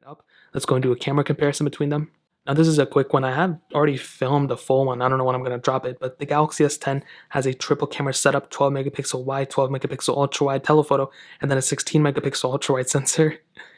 up. Let's go and do a camera comparison between them. Now this is a quick one. I have already filmed a full one. I don't know when I'm going to drop it, but the Galaxy S10 has a triple camera setup, 12 megapixel wide, 12 megapixel ultra wide telephoto, and then a 16 megapixel ultra wide sensor.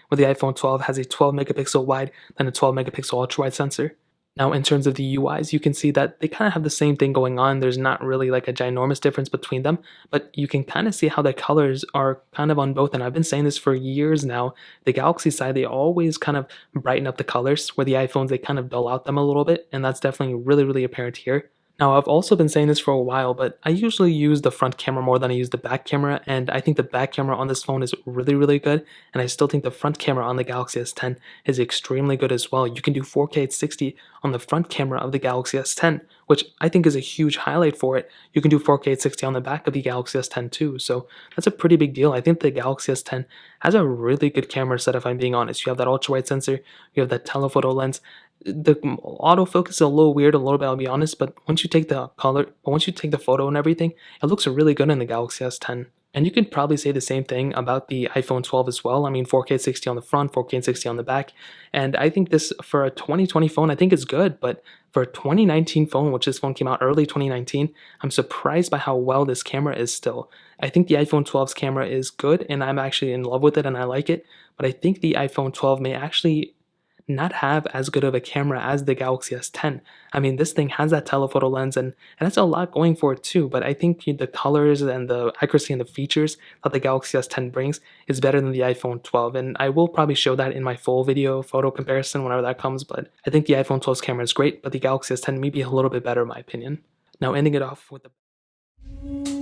Where the iPhone 12 has a 12 megapixel wide, then a 12 megapixel ultra wide sensor. Now, in terms of the UIs, you can see that they kind of have the same thing going on. There's not really like a ginormous difference between them, but you can kind of see how the colors are kind of on both. And I've been saying this for years now. The Galaxy side, they always kind of brighten up the colors, where the iPhones, they kind of dull out them a little bit. And that's definitely really, really apparent here. Now, I've also been saying this for a while, but I usually use the front camera more than I use the back camera, and I think the back camera on this phone is really, really good, and I still think the front camera on the Galaxy S10 is extremely good as well. You can do 4K at 60 on the front camera of the Galaxy S10, which I think is a huge highlight for it. You can do 4K at 60 on the back of the Galaxy S10 too, so that's a pretty big deal. I think the Galaxy S10 has a really good camera set, if I'm being honest. You have that ultra-wide sensor, you have that telephoto lens, the autofocus is a little weird a little bit, I'll be honest, but once you take the color, once you take the photo and everything, it looks really good in the Galaxy S10. And you could probably say the same thing about the iPhone 12 as well. I mean, 4K 60 on the front, 4K 60 on the back. And I think this, for a 2020 phone, I think it's good, but for a 2019 phone, which this phone came out early 2019, I'm surprised by how well this camera is still. I think the iPhone 12's camera is good, and I'm actually in love with it and I like it, but I think the iPhone 12 may actually not have as good of a camera as the Galaxy S10. I mean, this thing has that telephoto lens and that's a lot going for it too, but I think the colors and the accuracy and the features that the Galaxy S10 brings is better than the iPhone 12, and I will probably show that in my full video photo comparison whenever that comes, but I think the iPhone 12's camera is great, but the Galaxy S10 may be a little bit better in my opinion. Now ending it off with the